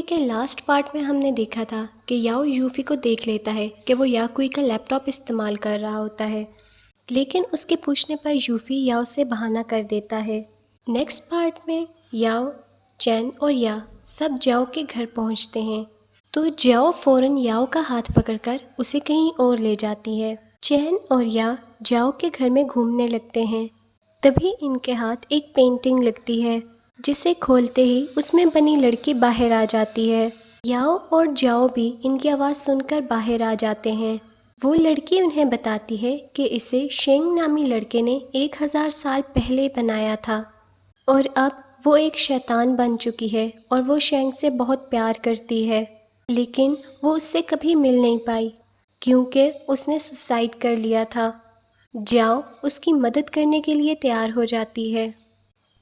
के last part में हमने देखा था कि याओ यूफी को देख लेता है कि वो याकुई का लैपटॉप इस्तेमाल कर रहा होता है, लेकिन उसके पूछने पर यूफी याओ से बहाना कर देता है। नेक्स्ट पार्ट में याओ, चैन और या सब जाओ के घर पहुंचते हैं, तो जाओ फ़ौरन याओ का हाथ पकड़कर उसे कहीं और ले जाती है। चैन और या जाओ के घर में घूमने लगते हैं, तभी इनके हाथ एक पेंटिंग लगती है, जिसे खोलते ही उसमें बनी लड़की बाहर आ जाती है। याओ और जाओ भी इनकी आवाज़ सुनकर बाहर आ जाते हैं। वो लड़की उन्हें बताती है कि इसे शेंग नामी लड़के ने 1000 साल पहले बनाया था और अब वो एक शैतान बन चुकी है और वो शेंग से बहुत प्यार करती है, लेकिन वो उससे कभी मिल नहीं पाई क्योंकि उसने सुसाइड कर लिया था। जाओ उसकी मदद करने के लिए तैयार हो जाती है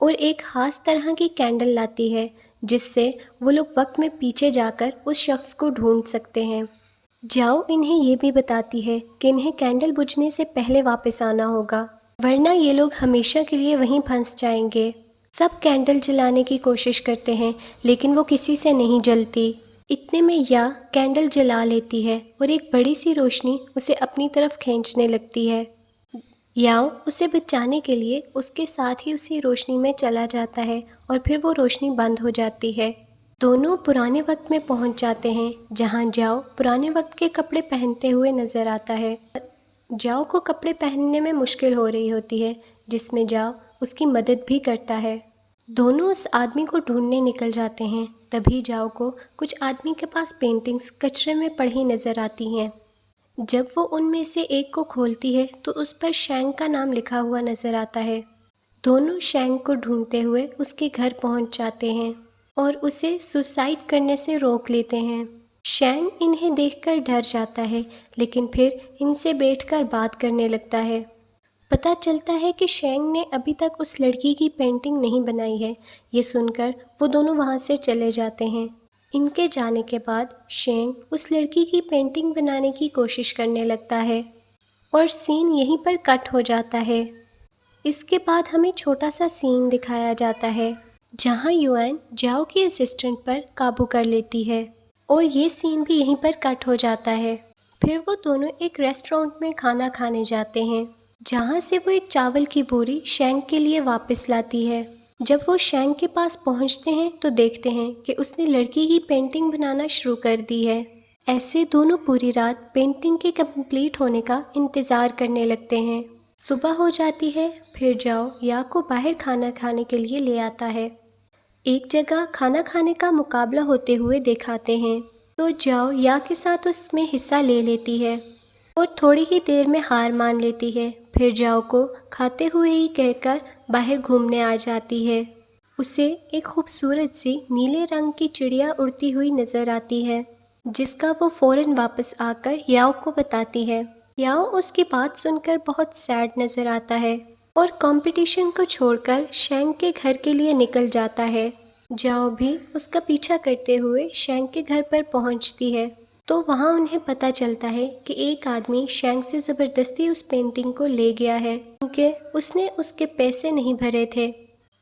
और एक ख़ास तरह की कैंडल लाती है, जिससे वो लोग वक्त में पीछे जाकर उस शख्स को ढूंढ सकते हैं। जाओ इन्हें ये भी बताती है कि इन्हें कैंडल बुझने से पहले वापस आना होगा, वरना ये लोग हमेशा के लिए वहीं फंस जाएंगे। सब कैंडल जलाने की कोशिश करते हैं, लेकिन वो किसी से नहीं जलती। इतने में या कैंडल जला लेती है और एक बड़ी सी रोशनी उसे अपनी तरफ खींचने लगती है। याओ उसे बचाने के लिए उसके साथ ही उसी रोशनी में चला जाता है और फिर वो रोशनी बंद हो जाती है। दोनों पुराने वक्त में पहुंच जाते हैं, जहां जाओ पुराने वक्त के कपड़े पहनते हुए नज़र आता है। जाओ को कपड़े पहनने में मुश्किल हो रही होती है, जिसमें जाओ उसकी मदद भी करता है। दोनों उस आदमी को ढूंढने निकल जाते हैं, तभी जाओ को कुछ आदमी के पास पेंटिंग्स कचरे में पड़ी नज़र आती हैं। जब वो उनमें से एक को खोलती है तो उस पर शेंग का नाम लिखा हुआ नज़र आता है। दोनों शेंग को ढूंढते हुए उसके घर पहुंच जाते हैं और उसे सुसाइड करने से रोक लेते हैं। शेंग इन्हें देखकर डर जाता है, लेकिन फिर इनसे बैठकर बात करने लगता है। पता चलता है कि शेंग ने अभी तक उस लड़की की पेंटिंग नहीं बनाई है। ये सुनकर वो दोनों वहाँ से चले जाते हैं। इनके जाने के बाद शेंग उस लड़की की पेंटिंग बनाने की कोशिश करने लगता है और सीन यहीं पर कट हो जाता है। इसके बाद हमें छोटा सा सीन दिखाया जाता है, जहां युआन जाओ के असिस्टेंट पर काबू कर लेती है और ये सीन भी यहीं पर कट हो जाता है। फिर वो दोनों एक रेस्टोरेंट में खाना खाने जाते हैं, जहां से वो एक चावल की बोरी शेंग के लिए वापस लाती है। जब वो शेंग के पास पहुंचते हैं तो देखते हैं कि उसने लड़की की पेंटिंग बनाना शुरू कर दी है। ऐसे दोनों पूरी रात पेंटिंग के कंप्लीट होने का इंतज़ार करने लगते हैं। सुबह हो जाती है, फिर जाओ या को बाहर खाना खाने के लिए ले आता है। एक जगह खाना खाने का मुकाबला होते हुए दिखाते हैं, तो जाओ या के साथ उसमें हिस्सा ले लेती है और थोड़ी ही देर में हार मान लेती है। फिर जाओ को खाते हुए ही कहकर बाहर घूमने आ जाती है। उसे एक खूबसूरत सी नीले रंग की चिड़िया उड़ती हुई नज़र आती है, जिसका वो फ़ौरन वापस आकर याओ को बताती है। याओ उसकी बात सुनकर बहुत सैड नज़र आता है और कंपटीशन को छोड़कर शेंग के घर के लिए निकल जाता है। जाओ भी उसका पीछा करते हुए शेंग के घर पर पहुंचती है, तो वहाँ उन्हें पता चलता है कि एक आदमी शेंग से ज़बरदस्ती उस पेंटिंग को ले गया है, क्योंकि उसने उसके पैसे नहीं भरे थे।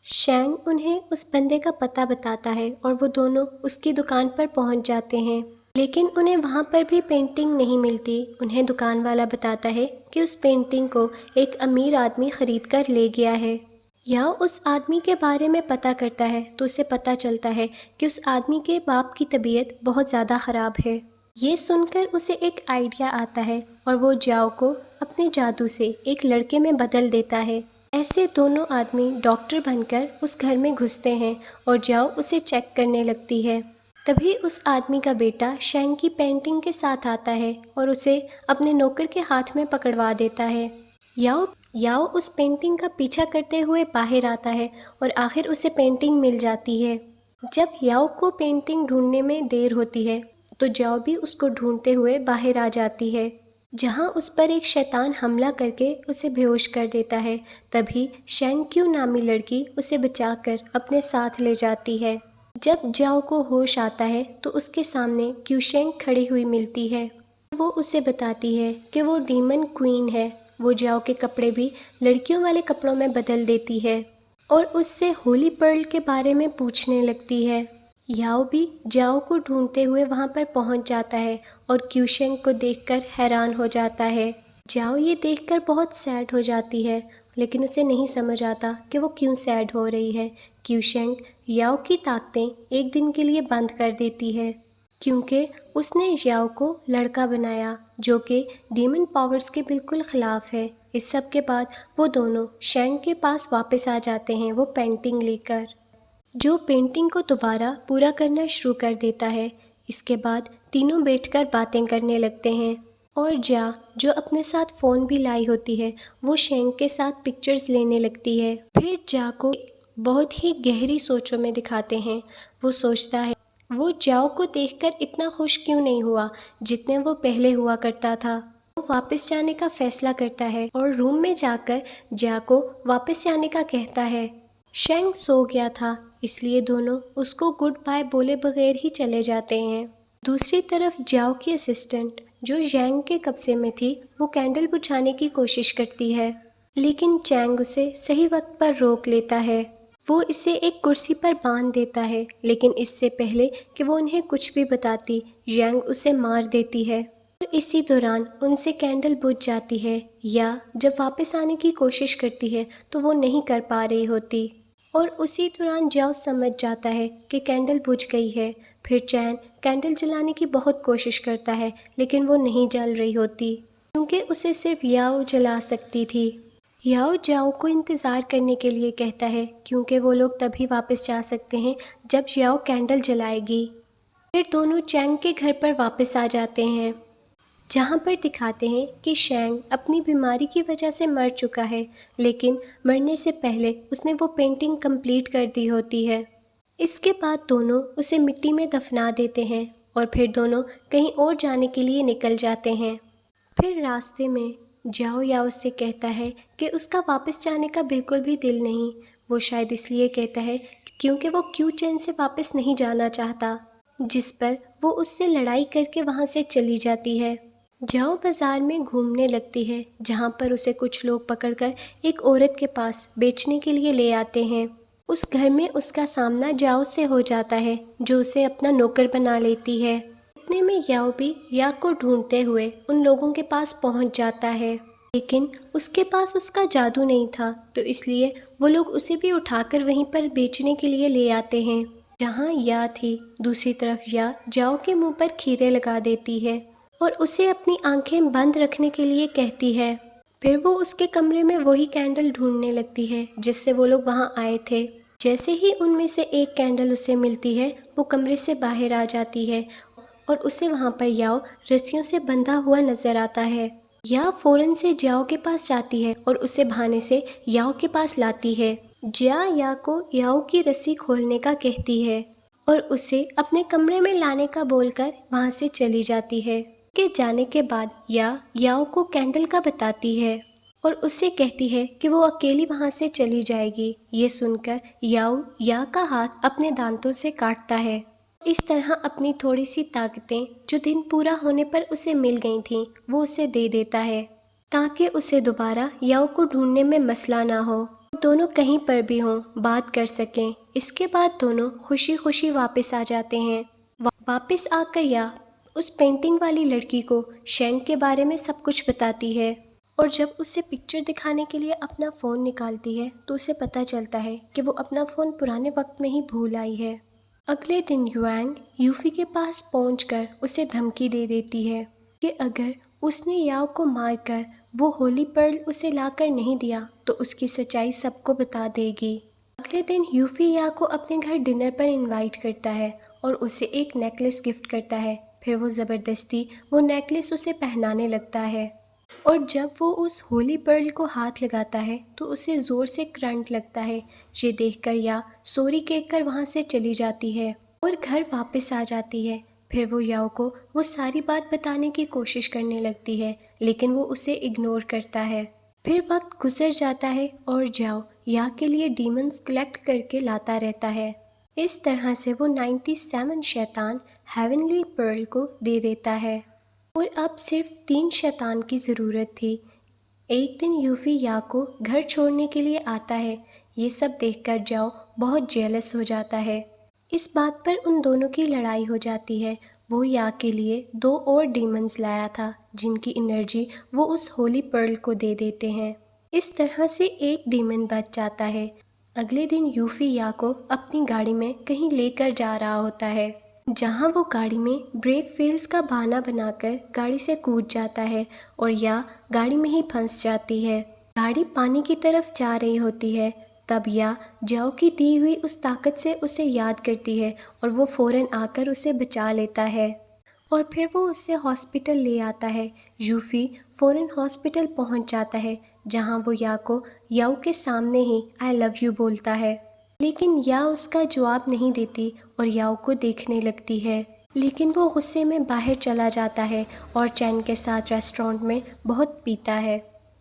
शेंग उन्हें उस बंदे का पता बताता है और वो दोनों उसकी दुकान पर पहुंच जाते हैं, लेकिन उन्हें वहाँ पर भी पेंटिंग नहीं मिलती। उन्हें दुकान वाला बताता है कि उस पेंटिंग को एक अमीर आदमी ख़रीद कर ले गया है। या उस आदमी के बारे में पता करता है तो उसे पता चलता है कि उस आदमी के बाप की तबीयत बहुत ज़्यादा ख़राब है। ये सुनकर उसे एक आइडिया आता है और वो जाओ को अपने जादू से एक लड़के में बदल देता है। ऐसे दोनों आदमी डॉक्टर बनकर उस घर में घुसते हैं और जाओ उसे चेक करने लगती है। तभी उस आदमी का बेटा शेंग की पेंटिंग के साथ आता है और उसे अपने नौकर के हाथ में पकड़वा देता है। याओ उस पेंटिंग का पीछा करते हुए बाहर आता है और आखिर उसे पेंटिंग मिल जाती है। जब याओ को पेंटिंग ढूंढने में देर होती है तो जाओ भी उसको ढूंढते हुए बाहर आ जाती है, जहां उस पर एक शैतान हमला करके उसे बेहोश कर देता है। तभी शेंग क्यू नामी लड़की उसे बचाकर अपने साथ ले जाती है। जब जाओ को होश आता है तो उसके सामने क्यूशेंग खड़ी हुई मिलती है। वो उसे बताती है कि वो डीमन क्वीन है। वो जाओ के कपड़े भी लड़कियों वाले कपड़ों में बदल देती है और उससे होली पर्ल के बारे में पूछने लगती है। याओ भी जाओ को ढूंढते हुए वहां पर पहुंच जाता है और क्यूशेंग को देखकर हैरान हो जाता है। जाओ ये देखकर बहुत सैड हो जाती है, लेकिन उसे नहीं समझ आता कि वो क्यों सैड हो रही है। क्यूशेंग याओ की ताकतें एक दिन के लिए बंद कर देती है, क्योंकि उसने याओ को लड़का बनाया, जो कि डीमन पावर्स के बिल्कुल ख़िलाफ़ है। इस सब के बाद वो दोनों शेंग के पास वापस आ जाते हैं, वो पेंटिंग लेकर, जो पेंटिंग को दोबारा पूरा करना शुरू कर देता है। इसके बाद तीनों बैठकर बातें करने लगते हैं और जो अपने साथ फ़ोन भी लाई होती है, वो शेंग के साथ पिक्चर्स लेने लगती है। फिर को बहुत ही गहरी सोचों में दिखाते हैं। वो सोचता है वो जाओ को देखकर इतना खुश क्यों नहीं हुआ जितने वो पहले हुआ करता था। वो वापस जाने का फैसला करता है और रूम में जाकर जा को वापस जाने का कहता है। शेंग सो गया था, इसलिए दोनों उसको गुड बाय बोले बगैर ही चले जाते हैं। दूसरी तरफ जाओ की असिस्टेंट, जो यांग के कब्जे में थी, वो कैंडल बुझाने की कोशिश करती है, लेकिन चैंग उसे सही वक्त पर रोक लेता है। वो इसे एक कुर्सी पर बांध देता है, लेकिन इससे पहले कि वो उन्हें कुछ भी बताती, यांग उसे मार देती है। और इसी दौरान उनसे कैंडल बुझ जाती है, या जब वापस आने की कोशिश करती है तो वो नहीं कर पा रही होती। और उसी दौरान जाओ समझ जाता है कि कैंडल बुझ गई है। फिर चैन कैंडल जलाने की बहुत कोशिश करता है, लेकिन वो नहीं जल रही होती, क्योंकि उसे सिर्फ याओ जला सकती थी। याओ जाओ को इंतज़ार करने के लिए कहता है, क्योंकि वो लोग तभी वापस जा सकते हैं जब याओ कैंडल जलाएगी। फिर दोनों चैंग के घर पर वापस आ जाते हैं, जहाँ पर दिखाते हैं कि शेंग अपनी बीमारी की वजह से मर चुका है, लेकिन मरने से पहले उसने वो पेंटिंग कंप्लीट कर दी होती है। इसके बाद दोनों उसे मिट्टी में दफना देते हैं और फिर दोनों कहीं और जाने के लिए निकल जाते हैं। फिर रास्ते में जाओ याओ से कहता है कि उसका वापस जाने का बिल्कुल भी दिल नहीं। वो शायद इसलिए कहता है क्योंकि वो क्यू चैन से वापस नहीं जाना चाहता, जिस पर वो उससे लड़ाई करके वहाँ से चली जाती है। जाओ बाजार में घूमने लगती है, जहाँ पर उसे कुछ लोग पकड़कर एक औरत के पास बेचने के लिए ले आते हैं। उस घर में उसका सामना जाओ से हो जाता है, जो उसे अपना नौकर बना लेती है। इतने में याओ भी या को ढूंढते हुए उन लोगों के पास पहुंच जाता है, लेकिन उसके पास उसका जादू नहीं था, तो इसलिए वो लोग उसे भी उठाकर वहीं पर बेचने के लिए ले आते हैं, जहाँ या थी। दूसरी तरफ या जाओ के मुंह पर खीरे लगा देती है और उसे अपनी आंखें बंद रखने के लिए कहती है। फिर वो उसके कमरे में वही कैंडल ढूंढने लगती है जिससे वो लोग वहाँ आए थे। जैसे ही उनमें से एक कैंडल उसे मिलती है, वो कमरे से बाहर आ जाती है और उसे वहाँ पर याओ रस्सियों से बंधा हुआ नजर आता है। या फौरन से जाओ के पास जाती है और उसे बहाने से याओ के पास लाती है। या को याओ की रस्सी खोलने का कहती है और उसे अपने कमरे में लाने का बोलकर वहाँ से चली जाती है। के जाने के बाद याओ को कैंडल का बताती है और उससे कहती है कि वो अकेली वहाँ से चली जाएगी। ये सुनकर याओ या का हाथ अपने दांतों से काटता है। इस तरह अपनी थोड़ी सी ताकतें जो दिन पूरा होने पर उसे मिल गई थीं, वो उसे दे देता है, ताकि उसे दोबारा याओ को ढूंढने में मसला ना हो, दोनों कहीं पर भी हों, बात कर सकें। इसके बाद दोनों खुशी खुशी वापस आ जाते हैं। वापस आकर या उस पेंटिंग वाली लड़की को शेंग के बारे में सब कुछ बताती है, और जब उसे पिक्चर दिखाने के लिए अपना फ़ोन निकालती है तो उसे पता चलता है कि वो अपना फ़ोन पुराने वक्त में ही भूल आई है। अगले दिन युआंग यूफी के पास पहुंचकर उसे धमकी दे देती है कि अगर उसने याओ को मारकर वो होली पर्ल उसे लाकर नहीं दिया तो उसकी सच्चाई सबको बता देगी। अगले दिन यूफी या को अपने घर डिनर पर इनवाइट करता है और उसे एक नेकलेस गिफ्ट करता है। फिर वो ज़बरदस्ती वो नेकलेस उसे पहनाने लगता है, और जब वो उस होली पर्ल को हाथ लगाता है तो उसे ज़ोर से करंट लगता है। ये देखकर या सॉरी कहकर वहाँ से चली जाती है और घर वापस आ जाती है। फिर वो याओ को वो सारी बात बताने की कोशिश करने लगती है, लेकिन वो उसे इग्नोर करता है। फिर वक्त गुजर जाता है और जाओ या के लिए डीमंस कलेक्ट करके लाता रहता है। इस तरह से वो 97 शैतान हेवनली पर्ल को दे देता है और अब सिर्फ 3 शैतान की ज़रूरत थी। एक दिन यूफी या को घर छोड़ने के लिए आता है। ये सब देखकर जाओ बहुत जेलस हो जाता है। इस बात पर उन दोनों की लड़ाई हो जाती है। वो या के लिए 2 और डीमंस लाया था जिनकी एनर्जी वो उस होली पर्ल को दे देते हैं। इस तरह से एक डीमन बच जाता है। अगले दिन यूफी या को अपनी गाड़ी में कहीं लेकर जा रहा होता है, जहां वो गाड़ी में ब्रेक फेल्स का बहाना बनाकर गाड़ी से कूद जाता है और या गाड़ी में ही फंस जाती है। गाड़ी पानी की तरफ जा रही होती है, तब या जाओ की दी हुई उस ताकत से उसे याद करती है और वो फ़ौरन आकर उसे बचा लेता है और फिर वो उसे हॉस्पिटल ले आता है। यूफी फ़ौरन हॉस्पिटल पहुंच जाता है, जहां वो या को याओ के सामने ही आई लव यू बोलता है, लेकिन या उसका जवाब नहीं देती और याओ को देखने लगती है। लेकिन वो गुस्से में बाहर चला जाता है और चैन के साथ रेस्टोरेंट में बहुत पीता है।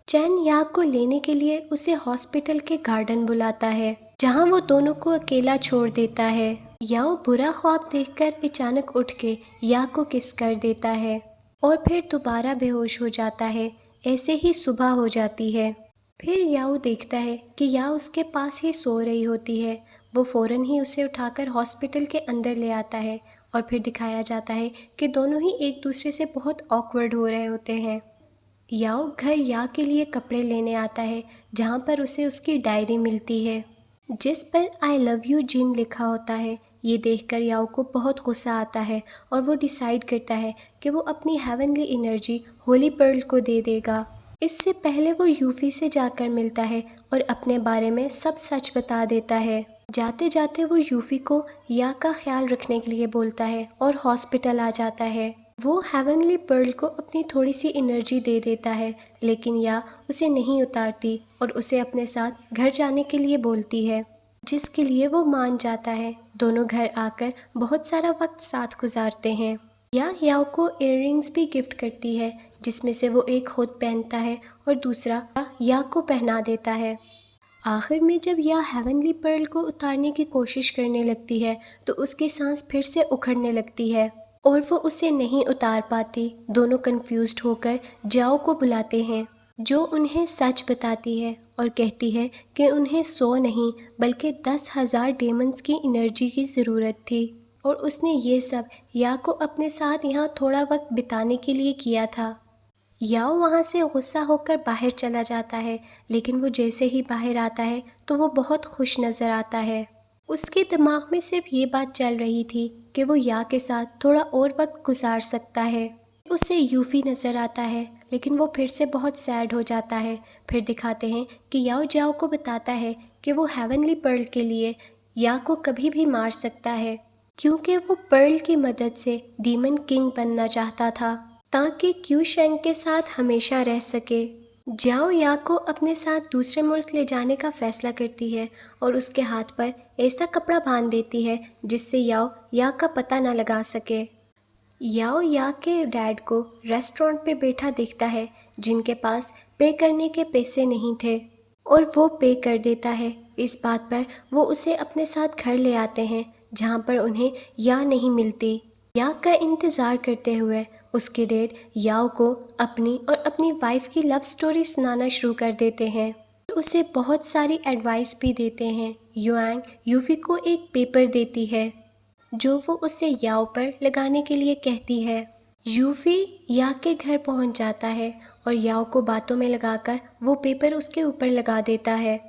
चैन या को लेने के लिए उसे हॉस्पिटल के गार्डन बुलाता है, जहां वो दोनों को अकेला छोड़ देता है। याओ बुरा ख्वाब देखकर अचानक उठ के या को किस कर देता है और फिर दोबारा बेहोश हो जाता है। ऐसे ही सुबह हो जाती है। फिर याओ देखता है कि या उसके पास ही सो रही होती है। वो फ़ौरन ही उसे उठाकर हॉस्पिटल के अंदर ले आता है और फिर दिखाया जाता है कि दोनों ही एक दूसरे से बहुत ऑकवर्ड हो रहे होते हैं। याओ घर या के लिए कपड़े लेने आता है, जहाँ पर उसे उसकी डायरी मिलती है जिस पर आई लव यू जिन लिखा होता है। ये देखकर याओ को बहुत गुस्सा आता है और वो डिसाइड करता है कि वो अपनी हेवनली एनर्जी होली पर्ल को दे देगा। इससे पहले वो यूफी से जाकर मिलता है और अपने बारे में सब सच बता देता है। जाते जाते वो यूफी को या का ख्याल रखने के लिए बोलता है और हॉस्पिटल आ जाता है। वो हेवनली पर्ल को अपनी थोड़ी सी एनर्जी दे देता है, लेकिन या उसे नहीं उतारती और उसे अपने साथ घर जाने के लिए बोलती है, जिसके लिए वो मान जाता है। दोनों घर आकर बहुत सारा वक्त साथ गुजारते हैं। या याओ को इयररिंग्स भी गिफ्ट करती है, जिसमें से वो एक खुद पहनता है और दूसरा या को पहना देता है। आखिर में जब या हेवनली पर्ल को उतारने की कोशिश करने लगती है तो उसकी सांस फिर से उखड़ने लगती है और वो उसे नहीं उतार पाती। दोनों कंफ्यूज्ड होकर जाओ को बुलाते हैं, जो उन्हें सच बताती है और कहती है कि उन्हें 100 नहीं बल्कि 10,000 डेमंस की एनर्जी की ज़रूरत थी और उसने ये सब या को अपने साथ यहाँ थोड़ा वक्त बिताने के लिए किया था। याओ वहाँ से गुस्सा होकर बाहर चला जाता है, लेकिन वो जैसे ही बाहर आता है तो वो बहुत खुश नज़र आता है। उसके दिमाग में सिर्फ ये बात चल रही थी कि वो या के साथ थोड़ा और वक्त गुजार सकता है। उसे यूफी नज़र आता है, लेकिन वो फिर से बहुत सैड हो जाता है। फिर दिखाते हैं कि याओ जाओ को बताता है कि वो हेवनली पर्ल के लिए या को कभी भी मार सकता है, क्योंकि वो पर्ल की मदद से डीमन किंग बनना चाहता था ताकि क्यू शेंग के साथ हमेशा रह सके। जाओ या को अपने साथ दूसरे मुल्क ले जाने का फैसला करती है और उसके हाथ पर ऐसा कपड़ा बांध देती है जिससे याओ या का पता ना लगा सके। याओ या के डैड को रेस्टोरेंट पे बैठा दिखता है, जिनके पास पे करने के पैसे नहीं थे और वो पे कर देता है। इस बात पर वो उसे अपने साथ घर ले आते हैं, जहाँ पर उन्हें या नहीं मिलती। या का इंतज़ार करते हुए उसके डैड याओ को अपनी और अपनी वाइफ की लव स्टोरी सुनाना शुरू कर देते हैं। उसे बहुत सारी एडवाइस भी देते हैं। युआंग यूफी को एक पेपर देती है जो वो उसे याओ पर लगाने के लिए कहती है। यूफी या के घर पहुंच जाता है और याओ को बातों में लगाकर वो पेपर उसके ऊपर लगा देता है।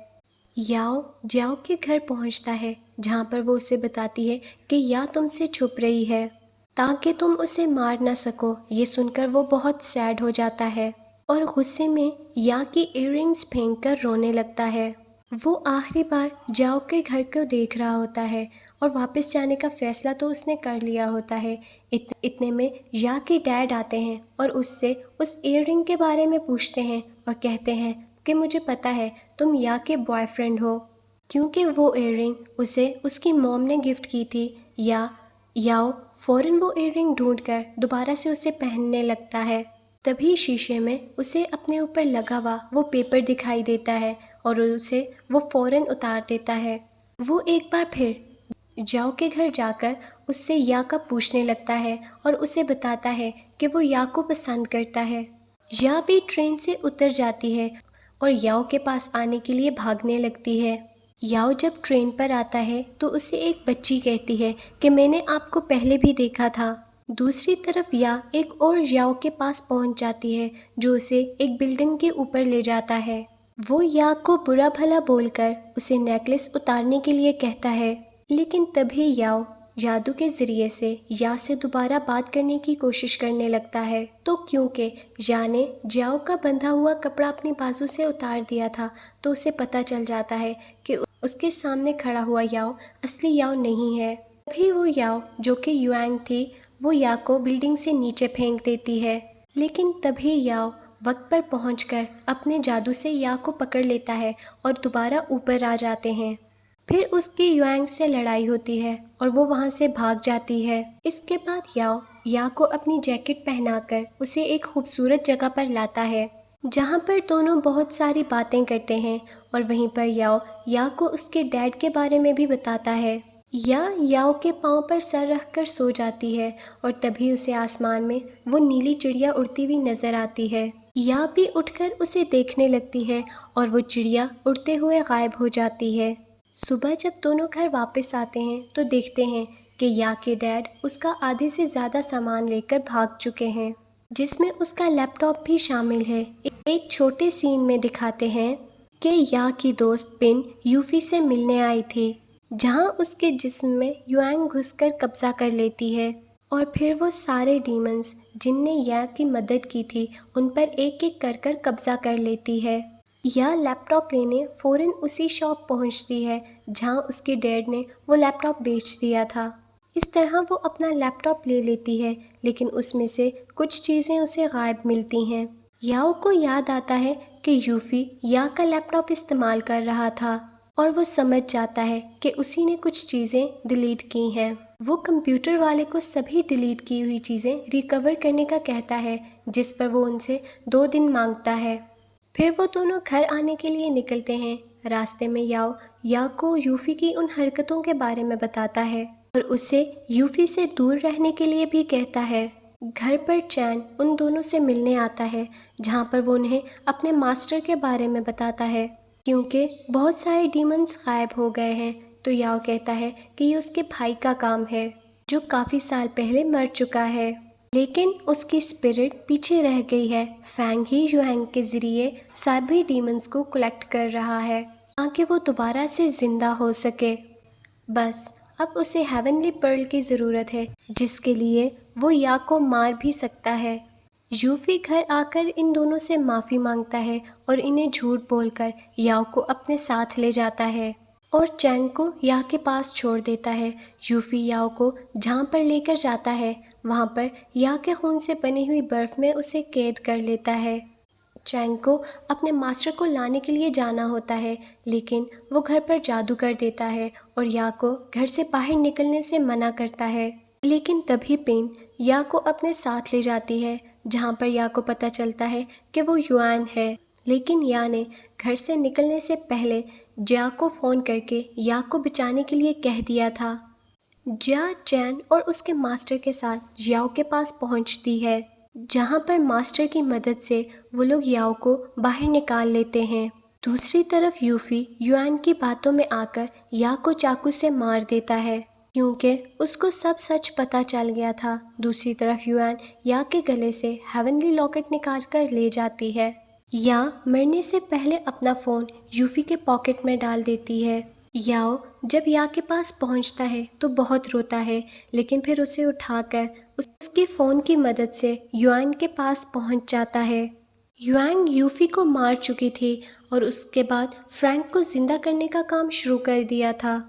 याओ जाओ के घर पहुंचता है, जहां पर वो उसे बताती है कि या तुमसे छुप रही है ताकि तुम उसे मार ना सको। ये सुनकर वो बहुत सैड हो जाता है और गुस्से में या की इयररिंग्स फेंककर रोने लगता है। वो आखिरी बार जाओ के घर को देख रहा होता है और वापस जाने का फैसला तो उसने कर लिया होता है। इतने में या के डैड आते हैं और उससे उस इयररिंग के बारे में पूछते हैं और कहते हैं कि मुझे पता है तुम या के बॉयफ्रेंड हो, क्योंकि वो इयररिंग उसे उसकी मॉम ने गिफ्ट की थी। याओ फ़ौरन वो इयररिंग ढूंढकर दोबारा से उसे पहनने लगता है। तभी शीशे में उसे अपने ऊपर लगा हुआ वो पेपर दिखाई देता है और उसे वो फ़ौरन उतार देता है। वो एक बार फिर जाओ के घर जाकर उससे या का पूछने लगता है और उसे बताता है कि वो या को पसंद करता है। या भी ट्रेन से उतर जाती है और याओ के पास आने के लिए भागने लगती है। याओ जब ट्रेन पर आता है तो उसे एक बच्ची कहती है कि मैंने आपको पहले भी देखा था। दूसरी तरफ या एक और याओ के पास पहुंच जाती है जो उसे एक बिल्डिंग के ऊपर ले जाता है। वो या को बुरा भला बोलकर उसे नेकलेस उतारने के लिए कहता है, लेकिन तभी याओ जादू के ज़रिए से या से दोबारा बात करने की कोशिश करने लगता है। तो क्योंकि या ने जाओ का बंधा हुआ कपड़ा अपनी बाजू से उतार दिया था तो उसे पता चल जाता है कि उसके सामने खड़ा हुआ याओ असली याओ नहीं है। तभी वो याओ जो कि युआंग थी वो या को बिल्डिंग से नीचे फेंक देती है, लेकिन तभी याओ वक्त पर पहुंचकर अपने जादू से या को पकड़ लेता है और दोबारा ऊपर आ जाते हैं। फिर उसकी युआंग से लड़ाई होती है और वो वहाँ से भाग जाती है। इसके बाद याओ या को अपनी जैकेट पहनाकर उसे एक खूबसूरत जगह पर लाता है जहाँ पर दोनों बहुत सारी बातें करते हैं और वहीं पर याओ या को उसके डैड के बारे में भी बताता है। याओ के पाँव पर सर रखकर सो जाती है और तभी उसे आसमान में वो नीली चिड़िया उड़ती हुई नजर आती है। या भी उठकर उसे देखने लगती है और वो चिड़िया उड़ते हुए गायब हो जाती है। सुबह जब दोनों घर वापस आते हैं तो देखते हैं कि या के डैड उसका आधे से ज़्यादा सामान लेकर भाग चुके हैं, जिसमें उसका लैपटॉप भी शामिल है। एक छोटे सीन में दिखाते हैं कि या की दोस्त पिन यूफी से मिलने आई थी, जहां उसके जिस्म में युआंग घुसकर कब्जा कर लेती है और फिर वो सारे डीमंस जिनने या की मदद की थी उन पर एक एक कर कब्जा कर लेती है। या लैपटॉप लेने फ़ौरन उसी शॉप पहुंचती है जहां उसके डैड ने वो लैपटॉप बेच दिया था। इस तरह वो अपना लैपटॉप ले लेती है, लेकिन उसमें से कुछ चीज़ें उसे गायब मिलती हैं। याओ को याद आता है कि यूफी या का लैपटॉप इस्तेमाल कर रहा था और वो समझ जाता है कि उसी ने कुछ चीज़ें डिलीट की हैं। वो कंप्यूटर वाले को सभी डिलीट की हुई चीज़ें रिकवर करने का कहता है, जिस पर वो उनसे 2 दिन मांगता है। फिर वो दोनों घर आने के लिए निकलते हैं। रास्ते में याओ या को यूफी की उन हरकतों के बारे में बताता है और उसे यूफी से दूर रहने के लिए भी कहता है। घर पर चैन उन दोनों से मिलने आता है, जहाँ पर वो उन्हें अपने मास्टर के बारे में बताता है। क्योंकि बहुत सारे डीमंस गायब हो गए हैं तो याओ कहता है कि ये उसके भाई का काम है जो काफ़ी साल पहले मर चुका है, लेकिन उसकी स्पिरिट पीछे रह गई है। फैंग ही युआंग के ज़रिए सभी डीमंस को कलेक्ट कर रहा है ताकि वो दोबारा से ज़िंदा हो सके। बस अब उसे हेवनली पर्ल की ज़रूरत है, जिसके लिए वो या को मार भी सकता है। यूफी घर आकर इन दोनों से माफ़ी मांगता है और इन्हें झूठ बोलकर याओ को अपने साथ ले जाता है और चैन को या के पास छोड़ देता है। यूफी याओ को जहाँ पर लेकर जाता है वहाँ पर या के खून से बनी हुई बर्फ़ में उसे कैद कर लेता है। चैंग को अपने मास्टर को लाने के लिए जाना होता है, लेकिन वो घर पर जादू कर देता है और या को घर से बाहर निकलने से मना करता है। लेकिन तभी पेन या को अपने साथ ले जाती है, जहाँ पर या को पता चलता है कि वो युआन है। लेकिन या ने घर से निकलने से पहले जिया को फ़ोन करके या को बचाने के लिए कह दिया था। जिया चैन और उसके मास्टर के साथ जियाओ के पास पहुंचती है, जहां पर मास्टर की मदद से वो लोग याओ को बाहर निकाल लेते हैं। दूसरी तरफ यूफी युआन की बातों में आकर या को चाकू से मार देता है, क्योंकि उसको सब सच पता चल गया था। दूसरी तरफ युआन या के गले से हेवनली लॉकेट निकाल कर ले जाती है। या मरने से पहले अपना फ़ोन यूफी के पॉकेट में डाल देती है। याओ जब या के पास पहुंचता है तो बहुत रोता है, लेकिन फिर उसे उठाकर उसके फ़ोन की मदद से युआन के पास पहुंच जाता है। युआंग यूफी को मार चुकी थी और उसके बाद फ्रैंक को ज़िंदा करने का काम शुरू कर दिया था।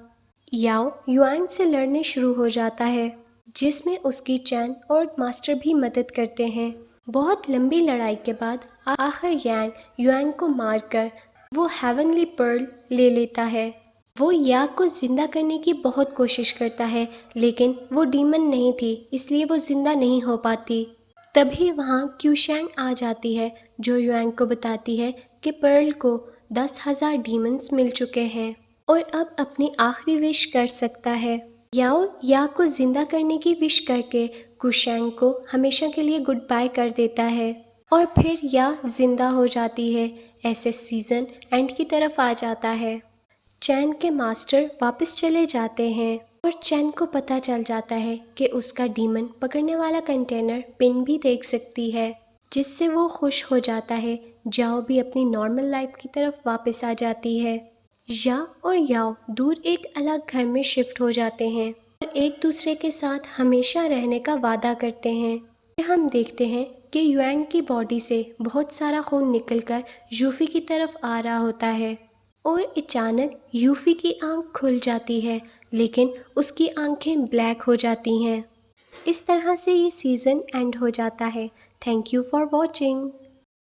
याओ युआंग से लड़ने शुरू हो जाता है, जिसमें उसकी चैन और मास्टर भी मदद करते हैं। बहुत लंबी लड़ाई के बाद आखिर यांग युआंग को मारकर वो हेवनली पर्ल ले लेता है। वो या को ज़िंदा करने की बहुत कोशिश करता है, लेकिन वो डीमन नहीं थी, इसलिए वो ज़िंदा नहीं हो पाती। तभी वहाँ क्यूशैंग आ जाती है, जो युआंग को बताती है कि पर्ल को 10,000 डीमंस मिल चुके हैं और अब अपनी आखिरी विश कर सकता है। याओ या को ज़िंदा करने की विश करके क्यूशैंग को हमेशा के लिए गुड बाय कर देता है और फिर या ज़िंदा हो जाती है। ऐसे सीज़न एंड की तरफ आ जाता है। चैन के मास्टर वापस चले जाते हैं और चैन को पता चल जाता है कि उसका डीमन पकड़ने वाला कंटेनर पिन भी देख सकती है, जिससे वो खुश हो जाता है। जाओ भी अपनी नॉर्मल लाइफ की तरफ वापस आ जाती है। या और याओ दूर एक अलग घर में शिफ्ट हो जाते हैं और एक दूसरे के साथ हमेशा रहने का वादा करते हैं। फिर हम देखते हैं कि युआंग की बॉडी से बहुत सारा खून निकलकर यूफी की तरफ आ रहा होता है और अचानक यूफी की आंख खुल जाती है, लेकिन उसकी आंखें ब्लैक हो जाती हैं। इस तरह से ये सीज़न एंड हो जाता है। Thank you for watching.